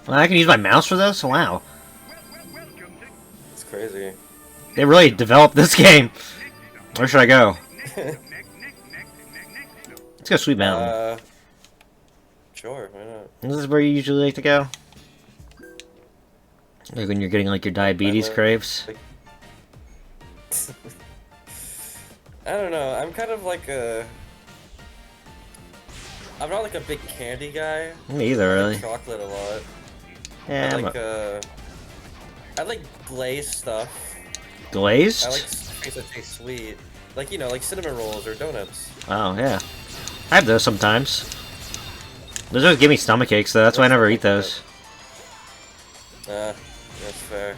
Well, I can use my mouse for this? Wow. It's crazy. They really developed this game. Where should I go? Let's go Sweet Mountain. Sure, why not? This is where you usually like to go? Like when you're getting like your diabetes craves? Like... I don't know, I'm kind of like a... I'm not like a big candy guy. Me either, really. I like chocolate a lot. Yeah, I like glazed stuff. Glazed? I like things that taste sweet. Like, you know, like cinnamon rolls or donuts. Oh, yeah. I have those sometimes. Those always give me stomach aches, though. That's why I never eat those. That's fair.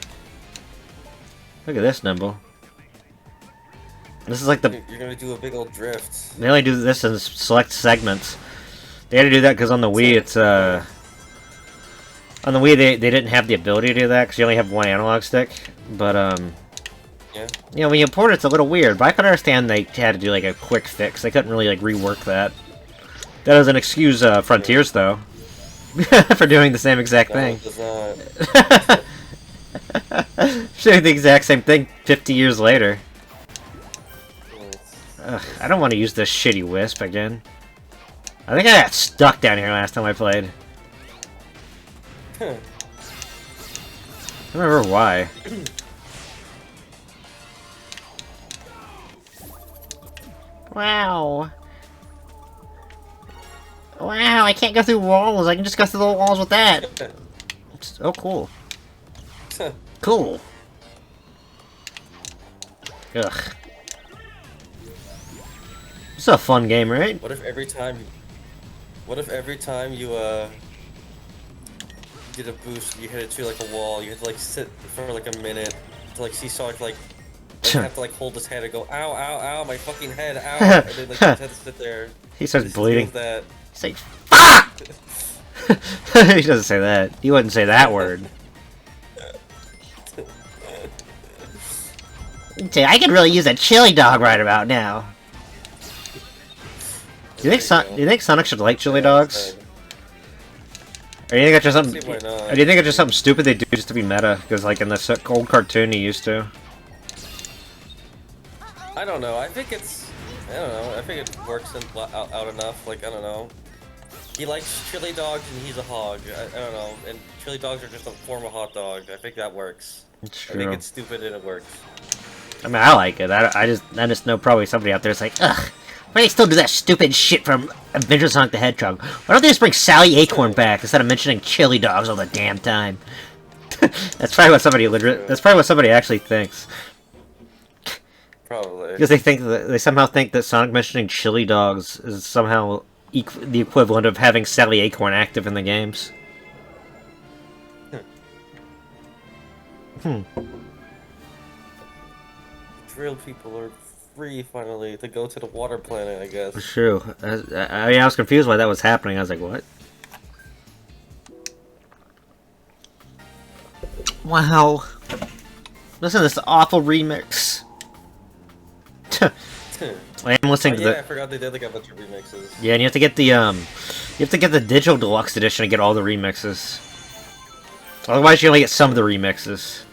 Look at this, Nimble. This is like the... You're gonna do a big old drift. They only do this in select segments. They had to do that because on the Wii, it's, On the Wii, they didn't have the ability to do that because you only have one analog stick. But, Yeah. you know, when you import it, it's a little weird. But I could understand they had to do, like, a quick fix. They couldn't really, like, rework that. That doesn't excuse, Frontiers, though. For doing the same exact thing. Doing the exact same thing 50 years later. Ugh, I don't want to use this shitty Wisp again. I think I got stuck down here last time I played. I don't remember why. Wow. Wow, I can't go through walls. I can just go through the walls with that. Oh, cool. Cool. Ugh. It's a fun game, right? What if every time you did a boost, you hit it to like a wall, you had to like sit for like a minute to like see Sonic like have to like hold his head and go ow ow ow my fucking head ow and then like just have to sit there. He starts bleeding. That. He's like fuck. He doesn't say that. He wouldn't say that word. I could really use a chili dog right about now. Do you think Sonic should like chili dogs? Or do you think it's just something? Or do you think it's just something stupid they do just to be meta? Because like in the old cartoon, he used to. I don't know. I think it's. I don't know. I think it works out enough. Like I don't know. He likes chili dogs and he's a hog. I don't know. And chili dogs are just a form of hot dog. I think that works. It's true. I think it's stupid and it works. I mean, I like it. I just know probably somebody out there is like, ugh. Why do they still do that stupid shit from Adventure Sonic the Hedgehog? Why don't they just bring Sally Acorn back instead of mentioning chili dogs all the damn time? That's probably what somebody That's probably what somebody actually thinks. Probably. Because they somehow think that Sonic mentioning chili dogs is somehow the equivalent of having Sally Acorn active in the games. Real people are free finally to go to the water planet, I guess. It's true. I was confused why that was happening. I was like, what? Wow. Listen to this awful remix. I am listening to the... I forgot they did like a bunch of remixes. Yeah, and you have to get the digital deluxe edition to get all the remixes. Otherwise, you only get some of the remixes.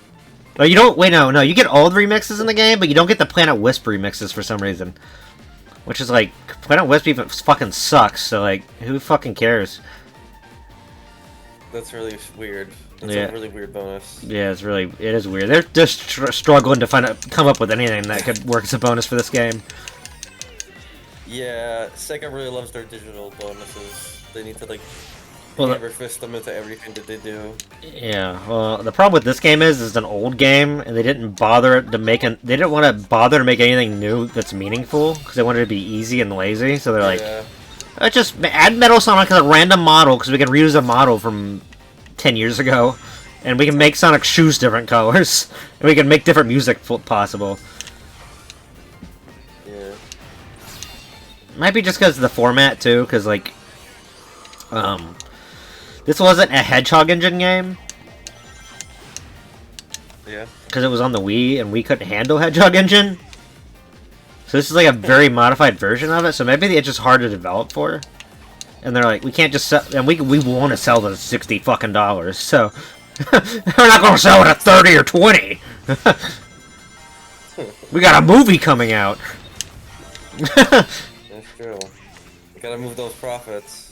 Oh, you don't. Wait, no, you get all the remixes in the game, but you don't get the Planet Wisp remixes for some reason. Which is like, Planet Wisp even fucking sucks. So like, who fucking cares? That's really weird. That's a really weird bonus. Yeah, it is weird. They're just struggling to come up with anything that could work as a bonus for this game. Yeah, Sega really loves their digital bonuses. They need to like hammer fist them into everything that they do. Yeah, well, the problem with this game is it's an old game, and they didn't bother to make they didn't want to bother to make anything new that's meaningful because they wanted it to be easy and lazy. So they're like, let's just add Metal Sonic as a random model because we can reuse a model from 10 years ago, and we can make Sonic shoes different colors, and we can make different music possible. Yeah. Might be just because of the format too, because like, this wasn't a Hedgehog engine game. Yeah. Because it was on the Wii, and we couldn't handle Hedgehog engine. So this is like a very modified version of it, so maybe it's just hard to develop for. and they're like, we can't just sell, and we want to sell the $60 fucking, so we're not gonna sell it at 30 or 20. We got a movie coming out. That's true. You gotta move those profits.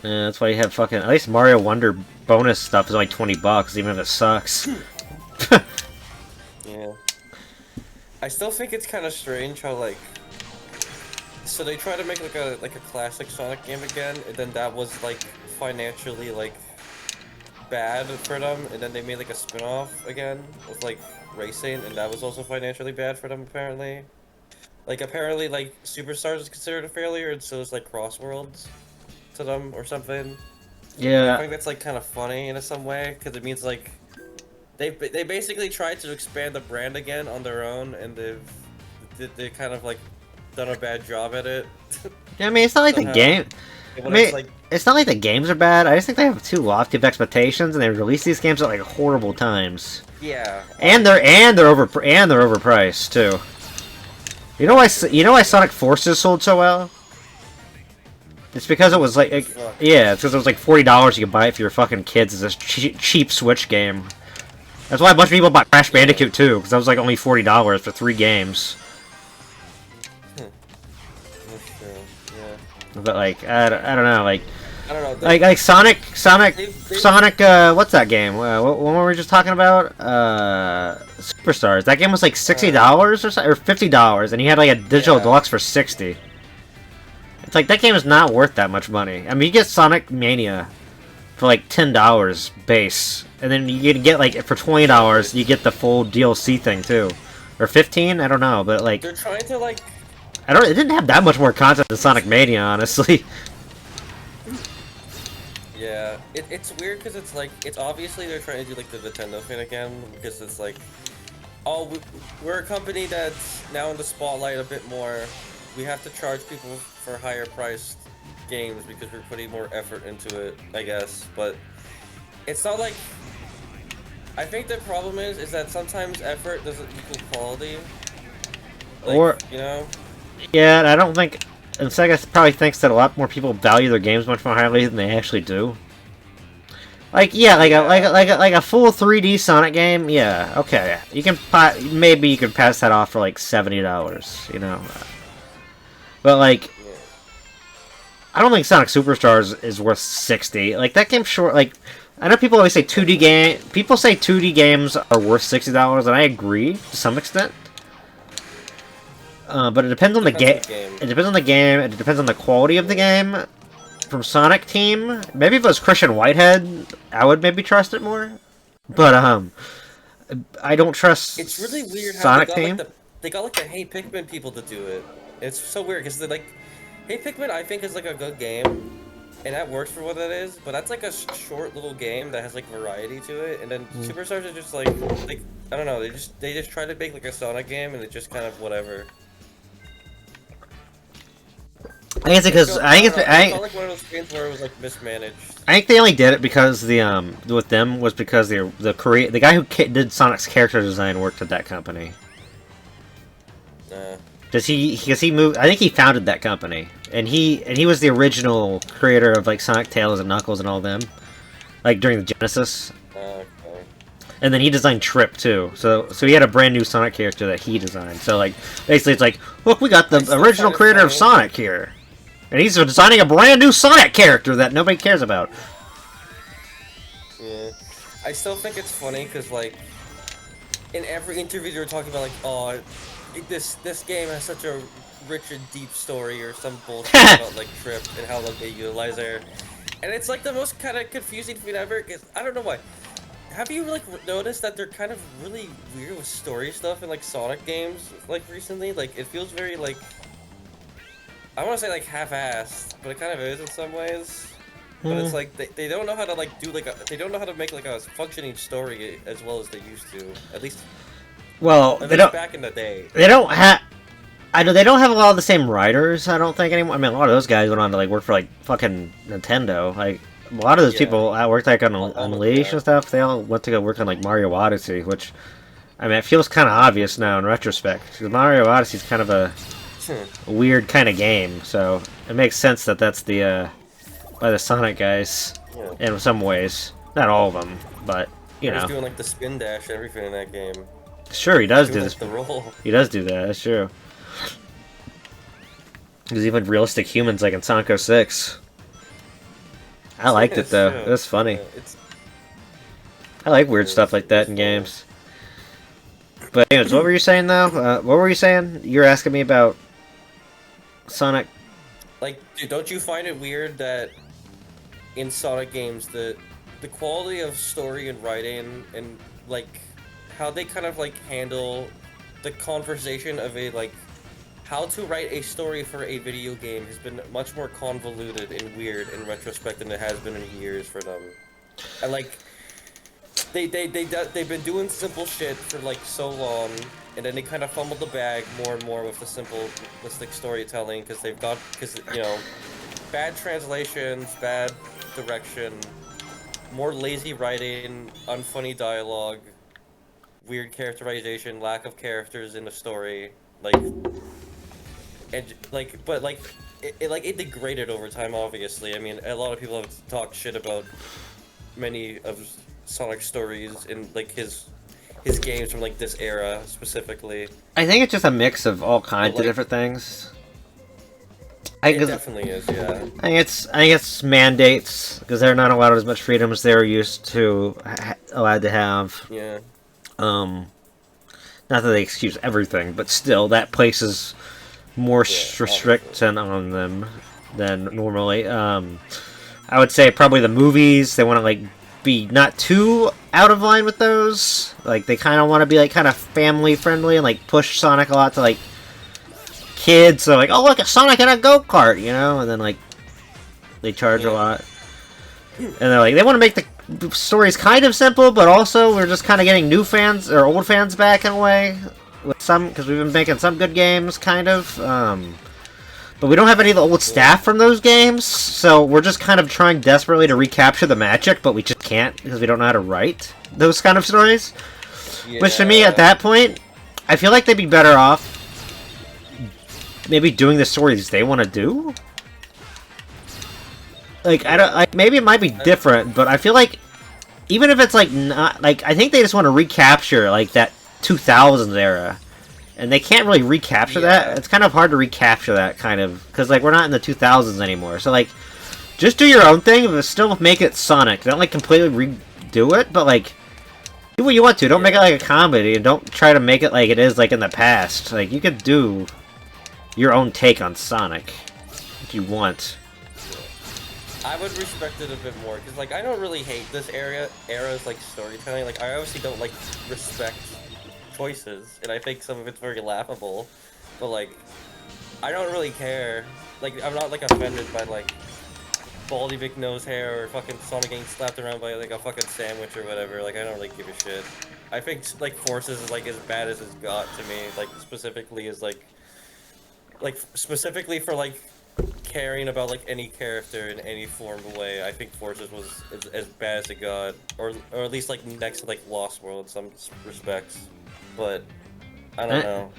Yeah, that's why you have fucking, at least Mario Wonder bonus stuff is only $20, even if it sucks. Yeah. I still think it's kind of strange how, like, so they try to make like a classic Sonic game again, and then that was like financially like bad for them, and then they made like a spin-off again with like racing, and that was also financially bad for them apparently. Like apparently like Superstars is considered a failure, and so is like Crossworlds to them or something. Yeah. I think that's like kind of funny in some way, because it means like they basically tried to expand the brand again on their own, and they kind of like done a bad job at it. Yeah, I mean, it's not like the game. I mean, it's not like the games are bad. I just think they have too lofty of expectations, and they release these games at like horrible times. Yeah. And they're overpriced too. You know why Sonic Forces sold so well? It's because it was like yeah, it's because it was like $40 you could buy it for your fucking kids as a cheap Switch game. That's why a bunch of people bought Crash Bandicoot too, because that was like only $40 for 3 games. But like I don't know, like I don't know. like Sonic, what's that game? What were we just talking about? Superstars. That game was like $60 or $50, and he had like a digital deluxe for $60. It's like that game is not worth that much money. I mean, you get Sonic Mania for like $10 base, and then you can get like for $20 you get the full DLC thing too, or $15. I don't know, but like they're trying to like. It didn't have that much more content than Sonic Mania, honestly. Yeah, it's weird because it's like, it's obviously they're trying to do like the Nintendo thing again, because it's like, oh, we're a company that's now in the spotlight a bit more. We have to charge people for higher priced games because we're putting more effort into it, I guess. But it's not like, I think the problem is that sometimes effort doesn't equal quality. Like, or, you know? Yeah, I don't think... And Sega probably thinks that a lot more people value their games much more highly than they actually do. Like, yeah, like a full 3D Sonic game, yeah, okay. You can maybe you can pass that off for like $70, you know. But like, I don't think Sonic Superstars is worth $60. Like that game's short. Like, I know people always say 2D game. People say 2D games are worth $60, and I agree to some extent. But it depends on the game. It depends on the game. It depends on the quality of the game. From Sonic Team, maybe if it was Christian Whitehead, I would maybe trust it more. But I don't trust. It's really weird how Sonic Team. They got like the Hey Pikmin people to do it. It's so weird because they're like, Hey Pikmin, I think is like a good game, and that works for what it is. But that's like a short little game that has like variety to it. And then Superstars are just like I don't know. They just try to make like a Sonic game, and it's just kind of whatever. I think it's because I felt like one of those games where it was like mismanaged. I think they only did it because with them was because the guy who did Sonic's character design worked at that company. Because he moved. I think he founded that company, and he was the original creator of like Sonic, Tails, and Knuckles and all them, like during the Genesis. Okay. And then he designed Trip too, so he had a brand new Sonic character that he designed. So like basically, it's like, look, we got the original creator of Sonic here. And he's designing a brand new Sonic character that nobody cares about. Yeah. I still think it's funny because, like, in every interview they're talking about, like, oh, this game has such a rich and deep story or some bullshit about, like, Trip and how, like, they utilize her. And it's, like, the most kind of confusing thing ever, because I don't know why. Have you, like, noticed that they're kind of really weird with story stuff in, like, Sonic games, like, recently? Like, it feels very, like... I want to say like half-assed, but it kind of is in some ways. But it's like they don't know how to like do like they don't know how to make like a functioning story as well as they used to. At least they don't back in the day. They don't have. I know they don't have a lot of the same writers. I don't think anymore. I mean, a lot of those guys went on to like work for like fucking Nintendo. Like a lot of those people that worked like on Unleashed and stuff. They all went to go work on like Mario Odyssey, which I mean it feels kind of obvious now in retrospect. Because Mario Odyssey is kind of a a weird kind of game, so it makes sense that that's the by the Sonic guys in some ways. Not all of them, but you know. He's doing like the spin dash and everything in that game. Sure, he does do like, this. The roll. He does do that. That's true. There's even realistic humans like in Sonic 06. I liked it though. It was funny. I like weird stuff like that in games. But anyways, what were you saying though? What were you saying? You were asking me about Sonic. Like, dude, don't you find it weird that in Sonic games the quality of story and writing and like how they kind of like handle the conversation of a like how to write a story for a video game has been much more convoluted and weird in retrospect than it has been in years for them. And like they've been doing simple shit for like so long, and then they kind of fumbled the bag more and more with the simplistic storytelling because you know, bad translations, bad direction, more lazy writing, unfunny dialogue, weird characterization, lack of characters in the story, like, and like, but like, it degraded over time. Obviously, I mean, a lot of people have talked shit about many of Sonic's stories in like his games from like this era specifically. I think it's just a mix of all kinds of different things. It definitely is, yeah. I think it's mandates because they're not allowed as much freedom as they were used to allowed to have. Yeah. Not that they excuse everything, but still, that places more restriction on them than normally. I would say probably the movies. They want to like be not too out of line with those. Like they kind of want to be like kind of family friendly and like push Sonic a lot to like kids. So like, oh look, a Sonic in a go-kart, you know, and then like they charge a lot. And they're like, they want to make the stories kind of simple, but also we're just kind of getting new fans or old fans back in a way with some, because we've been making some good games, kind of. But we don't have any of the old staff from those games, so we're just kind of trying desperately to recapture the magic, but we just can't because we don't know how to write those kind of stories. Yeah. Which to me, at that point, I feel like they'd be better off maybe doing the stories they want to do. Like, I don't, like, maybe it might be different, but I feel like even if it's like not, like, I think they just want to recapture like that 2000s era. And they can't really recapture that. It's kind of hard to recapture that, kind of, because like we're not in the 2000s anymore. So like, just do your own thing, but still make it Sonic. Don't like completely redo it, but like, do what you want to. Don't make it like a comedy, and don't try to make it like it is like in the past. Like you could do your own take on Sonic if you want. I would respect it a bit more because like I don't really hate this era's like storytelling. Like I obviously don't like respect choices, and I think some of it's very laughable, but like I don't really care. Like I'm not like offended by like Baldy McNose hair or fucking Sonic getting slapped around by like a fucking sandwich or whatever. Like I don't really give a shit. I think like Forces is like as bad as it's got to me. Like specifically is like specifically for like caring about like any character in any form of way. I think Forces was as bad as it got, or at least like next to like Lost World in some respects. But I don't know.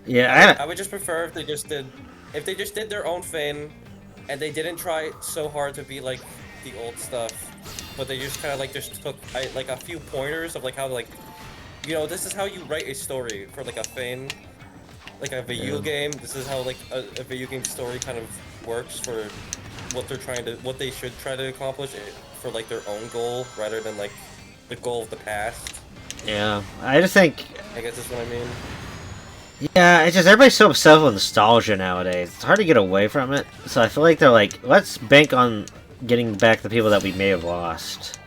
Yeah, I would just prefer if they just did their own thing, and they didn't try so hard to be like the old stuff, but they just kind of like just took like a few pointers of like how like, you know, this is how you write a story for like a thing, like a video game. This is how like a video game story kind of works for what they should try to accomplish for like their own goal rather than like the goal of the past. Yeah, I just think... I guess that's what I mean. Yeah, it's just everybody's so obsessed with nostalgia nowadays. It's hard to get away from it. So I feel like they're like, let's bank on getting back the people that we may have lost.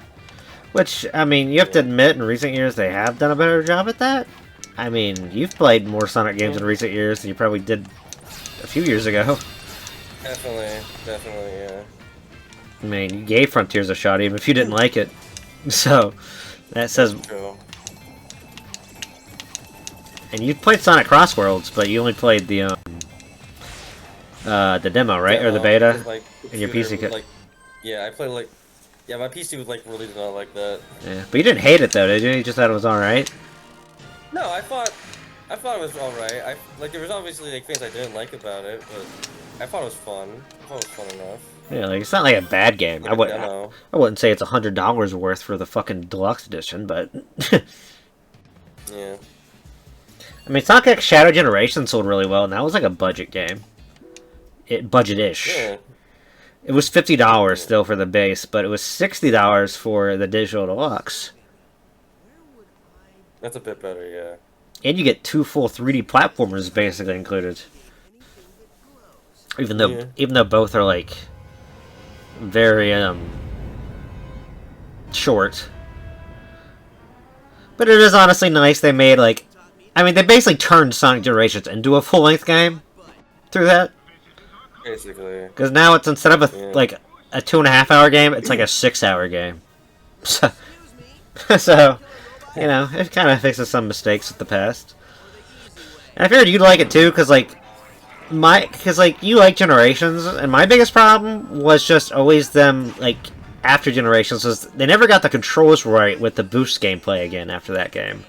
Which, I mean, you have to admit, in recent years, they have done a better job at that. I mean, you've played more Sonic games in recent years than you probably did a few years ago. Definitely, yeah. I mean, you gave Frontiers a shot even if you didn't like it. So, that says... True. And you played Sonic Cross Worlds, but you only played the demo, right? Or the beta? Like, and your PC could... Like, yeah, I played like... Yeah, my PC was like really did not like that. Yeah, but you didn't hate it though, did you? You just thought it was alright? No, I thought I thought it was alright. Like there was obviously like things I didn't like about it, but I thought it was fun. I thought it was fun enough. Yeah, like it's not like a bad game. Like a demo. I wouldn't say it's $100 worth for the fucking deluxe edition, but Yeah. I mean, Sonic X Shadow Generation sold really well, and that was like a budget game. Budget-ish. Yeah. It was $50 still for the base, but it was $60 for the digital deluxe. That's a bit better, yeah. And you get 2 full 3D platformers basically included. Even though both are like very short. But it is honestly nice they made like, I mean, they basically turned Sonic Generations into a full-length game through that. Basically. Because now it's, instead of like a 2.5-hour game, it's like a 6-hour game. So, so, you know, it kind of fixes some mistakes with the past. And I figured you'd like it too, because like you like Generations, and my biggest problem was just always them like after Generations was they never got the controls right with the boost gameplay again after that game.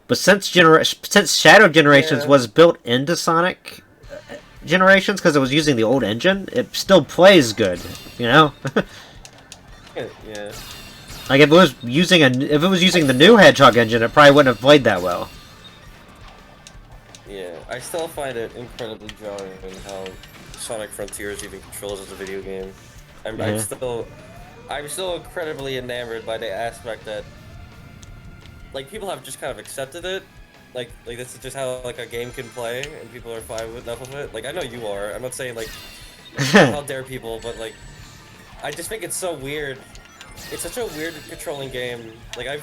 But since Shadow Generations was built into Sonic Generations because it was using the old engine, it still plays good, you know. Yeah. Like if it was using the new Hedgehog engine, it probably wouldn't have played that well. Yeah, I still find it incredibly jarring how Sonic Frontiers even controls as a video game. I'm still incredibly enamored by the aspect that like people have just kind of accepted it. Like this is just how like a game can play, and people are fine with enough of it. Like I know you are. I'm not saying like how dare people, but like I just think it's so weird. It's such a weird controlling game. I've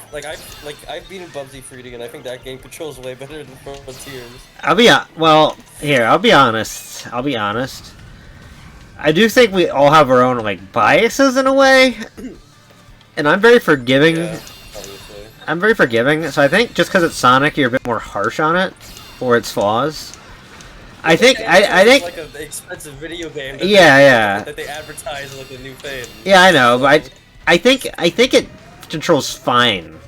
beaten Bubsy Fruity, and I think that game controls way better than Frontiers. I'll be honest. I do think we all have our own like biases in a way, and I'm very forgiving. Yeah, obviously. I'm very forgiving, so I think just because it's Sonic, you're a bit more harsh on it for its flaws. I think it's like an expensive video game. That they advertise as like a new thing. Yeah, I know, but I think it controls fine,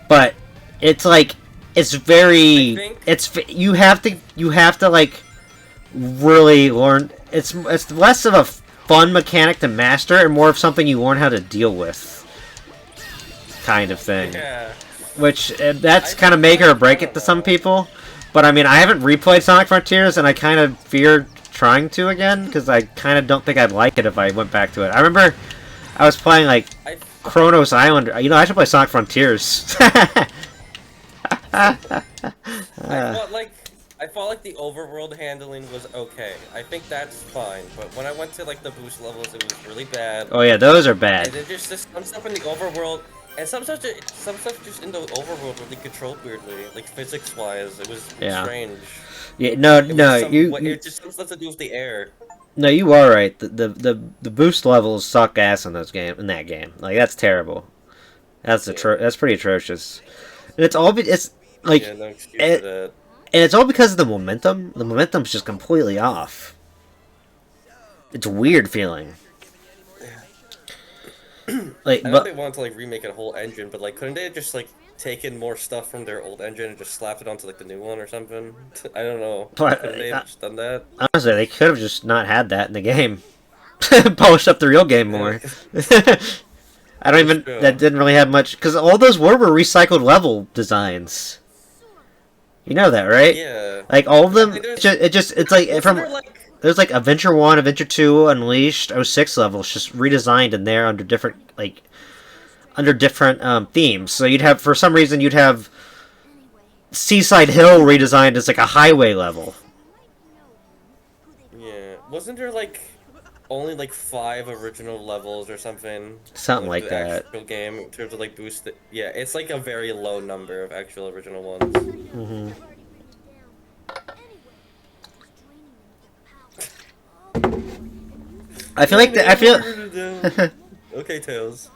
but it's like you have to like really learn. It's less of a fun mechanic to master and more of something you learn how to deal with, kind of thing. Yeah. Which that's kind of make or break it to some people. But I mean, I haven't replayed Sonic Frontiers, and I kind of fear trying to again because I kind of don't think I'd like it if I went back to it. I remember I was playing like Kronos Island. You know, I should play Sonic Frontiers. I felt like the overworld handling was okay. I think that's fine, but when I went to like the boost levels, it was really bad. Oh yeah, those are bad. And then just some stuff in the overworld, and some stuff just in the overworld really controlled weirdly, like physics-wise. It was strange. Yeah, It just some stuff to do with the air. No, you are right. The boost levels suck ass in that game. Like that's terrible. That's pretty atrocious. And it's all like no excuse for that. And it's all because of the momentum. The momentum's just completely off. It's a weird feeling. Like, I know they wanted to like remake a whole engine, but like, couldn't they have just like taken more stuff from their old engine and just slapped it onto like the new one or something? I don't know. Couldn't they have just done that? Honestly, they could have just not had that in the game. Polish up the real game more. I don't even. That didn't really have much because all those were recycled level designs. You know that, right? Yeah. Like all of them, it's like from there's like Adventure 1, Adventure 2, Unleashed, 06 levels just redesigned in there under different themes. So you'd have, for some reason, you'd have Seaside Hill redesigned as like a highway level. Yeah. Wasn't there like only like 5 original levels or something? Something like that. Actual game in terms of like boost. Yeah, it's like a very low number of actual original ones. Mm-hmm. I feel Okay, Tails.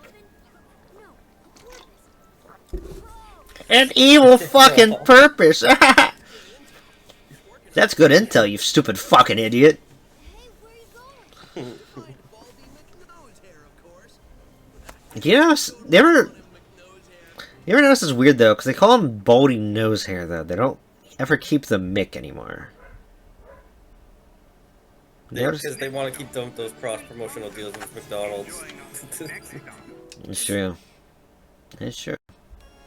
An evil fucking purpose. That's good intel, you stupid fucking idiot. You know, You ever notice it's weird though, because they call him Baldy Nose Hair though. They don't ever keep the Mick anymore. Because they want to keep those cross-promotional deals with McDonald's. It's true. It's true.